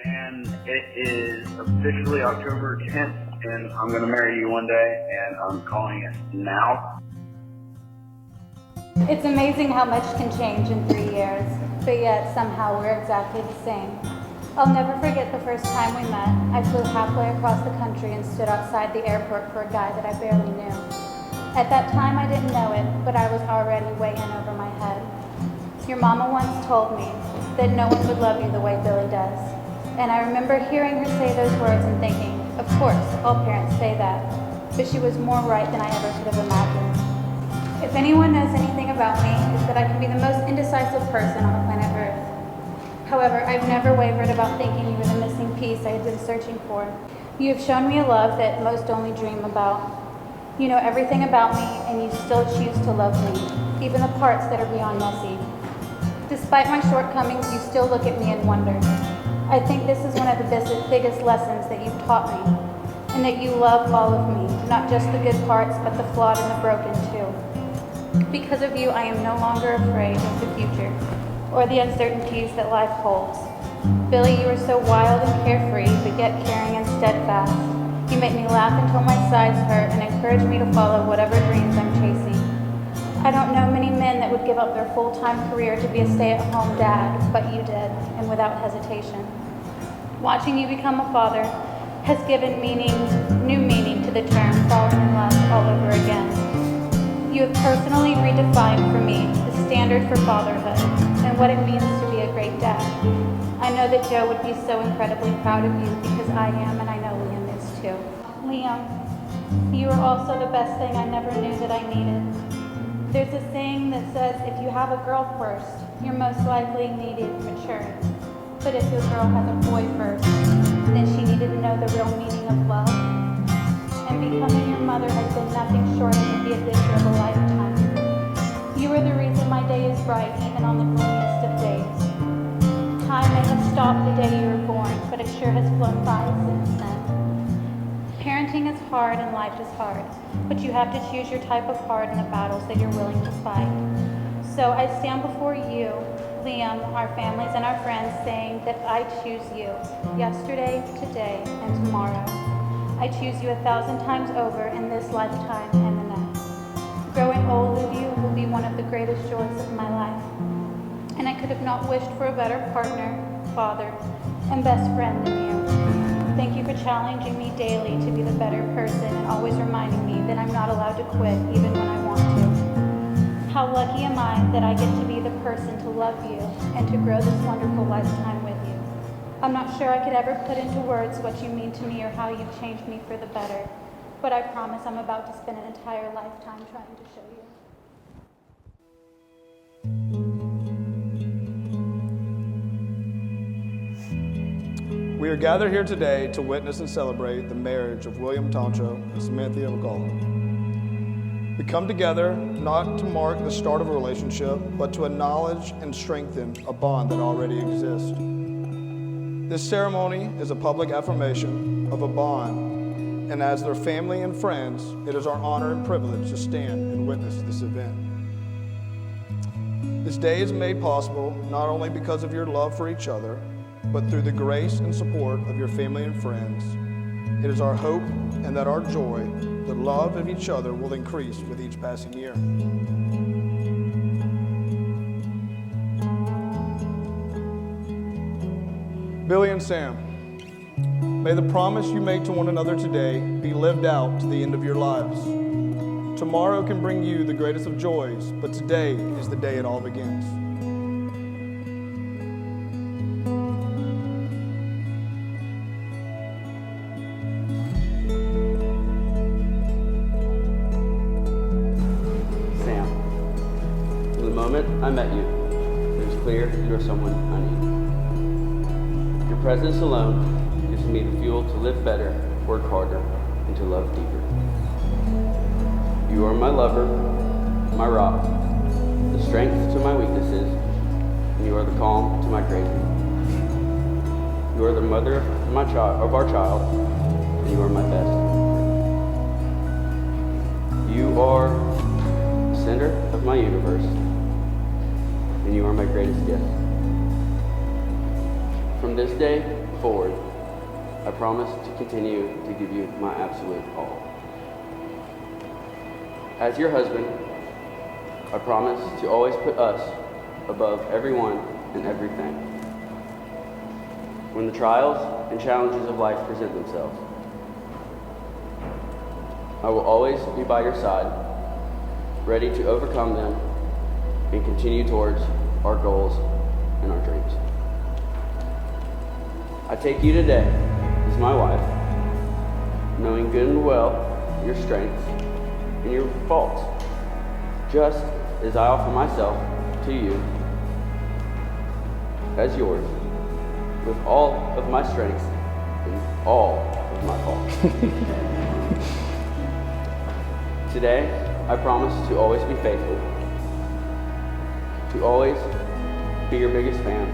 And it is officially October 10th, and I'm going to marry you one day, and I'm calling it now. It's amazing how much can change in 3 years, but yet somehow we're exactly the same. I'll never forget the first time we met. I flew halfway across the country and stood outside the airport for a guy that I barely knew. At that time I didn't know it, but I was already way in over my head. Your mama once told me that no one would love you the way Billy does. And I remember hearing her say those words and thinking, of course, all parents say that. But she was more right than I ever could have imagined. If anyone knows anything about me, it's that I can be the most indecisive person on the planet Earth. However, I've never wavered about thinking you were the missing piece I had been searching for. You have shown me a love that most only dream about. You know everything about me, and you still choose to love me, even the parts that are beyond messy. Despite my shortcomings, you still look at me and wonder. I think this is one of the biggest lessons that you've taught me, and that you love all of me, not just the good parts, but the flawed and the broken too. Because of you, I am no longer afraid of the future, or the uncertainties that life holds. Billy, you are so wild and carefree, but yet caring and steadfast. You make me laugh until my sides hurt and encourage me to follow whatever dreams I'm chasing. I don't know many men that would give up their full-time career to be a stay-at-home dad, but you did, and without hesitation. Watching you become a father has given new meaning to the term falling in love all over again. You have personally redefined for me the standard for fatherhood and what it means to be a great dad. I know that Joe would be so incredibly proud of you because I am, and I know Liam is too. Liam, you are also the best thing I never knew that I needed. There's a saying that says if you have a girl first, you're most likely needed maturing. But if your girl has a boy first, then she needed to know the real meaning of love. And becoming your mother has been nothing short of the adventure of a lifetime. You are the reason my day is bright, even on the gloomiest of days. Time may have stopped the day you were born, but it sure has flown by since then. Parenting is hard and life is hard, but you have to choose your type of hard in the battles that you're willing to fight. So I stand before you, Liam, our families, and our friends, saying that I choose you, yesterday, today, and tomorrow. I choose you 1,000 times over in this lifetime and the next. Growing old with you will be one of the greatest joys of my life. And I could have not wished for a better partner, father, and best friend than you. Thank you for challenging me daily to be the better person and always reminding me that I'm not allowed to quit even when I want to. How lucky am I that I get to be the person to love you and to grow this wonderful lifetime with you. I'm not sure I could ever put into words what you mean to me or how you've changed me for the better, but I promise I'm about to spend an entire lifetime trying to show you. We are gathered here today to witness and celebrate the marriage of William Toncho and Samantha McCall. We come together not to mark the start of a relationship, but to acknowledge and strengthen a bond that already exists. This ceremony is a public affirmation of a bond, and as their family and friends, it is our honor and privilege to stand and witness this event. This day is made possible not only because of your love for each other, but through the grace and support of your family and friends. It is our hope and that our joy, the love of each other, will increase with each passing year. Billy and Sam, may the promise you make to one another today be lived out to the end of your lives. Tomorrow can bring you the greatest of joys, but today is the day it all begins. I met you, it was clear you are someone I need. Your presence alone gives me the fuel to live better, work harder, and to love deeper. You are my lover, my rock, the strength to my weaknesses, and you are the calm to my crazy. You are the mother of our child, and you are my best. You are the center of my universe, and you are my greatest gift. From this day forward, I promise to continue to give you my absolute all. As your husband, I promise to always put us above everyone and everything. When the trials and challenges of life present themselves, I will always be by your side, ready to overcome them and continue towards our goals and our dreams. I take you today as my wife, knowing good and well your strengths and your faults, just as I offer myself to you as yours, with all of my strengths and all of my faults. Today, I promise to always be faithful, to always be your biggest fan,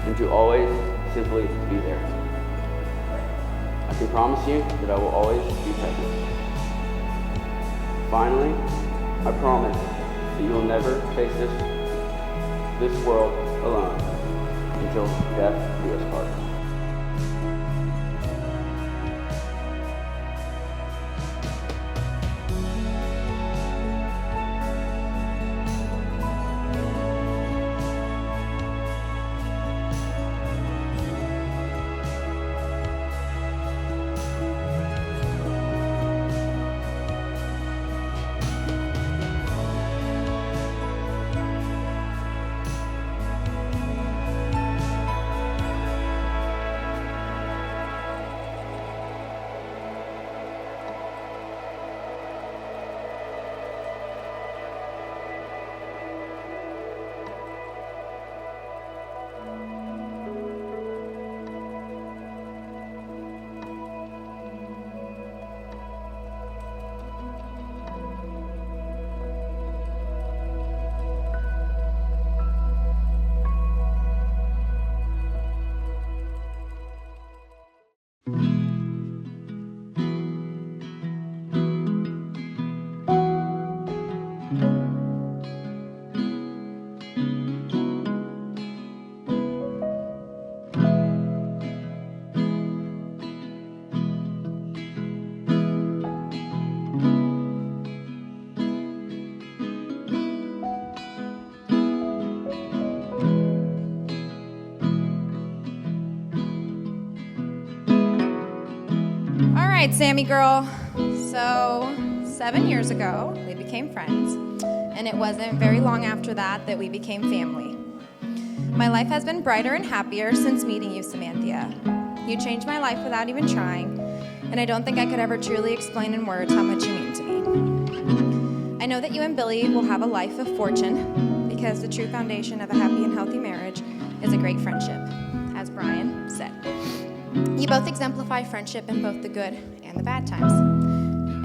and to always simply be there. I can promise you that I will always be present. Finally, I promise that you will never face this world alone until death do us part. All right, Sammy girl. So 7 years ago, we became friends, and it wasn't very long after that we became family. My life has been brighter and happier since meeting you, Samantha. You changed my life without even trying, and I don't think I could ever truly explain in words how much you mean to me. I know that you and Billy will have a life of fortune, because the true foundation of a happy and healthy marriage is a great friendship, as Brian said. You both exemplify friendship in both the good and the bad times.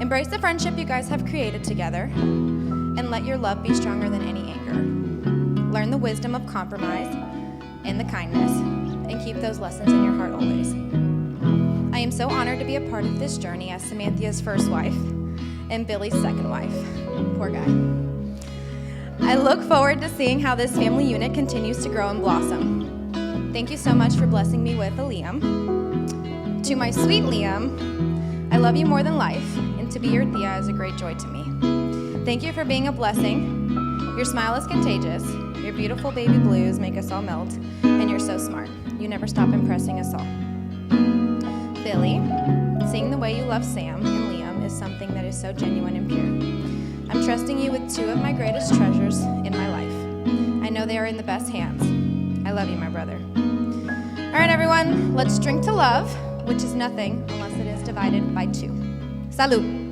Embrace the friendship you guys have created together, and let your love be stronger than any anger. Learn the wisdom of compromise and the kindness, and keep those lessons in your heart always. I am so honored to be a part of this journey as Samantha's first wife and Billy's second wife. Poor guy. I look forward to seeing how this family unit continues to grow and blossom. Thank you so much for blessing me with a Liam. To my sweet Liam, I love you more than life, and to be your Thea is a great joy to me. Thank you for being a blessing. Your smile is contagious. Your beautiful baby blues make us all melt, and you're so smart. You never stop impressing us all. Billy, seeing the way you love Sam and Liam is something that is so genuine and pure. I'm trusting you with two of my greatest treasures in my life. I know they are in the best hands. I love you, my brother. All right, everyone, let's drink to love, which is nothing unless it is divided by two. Salud.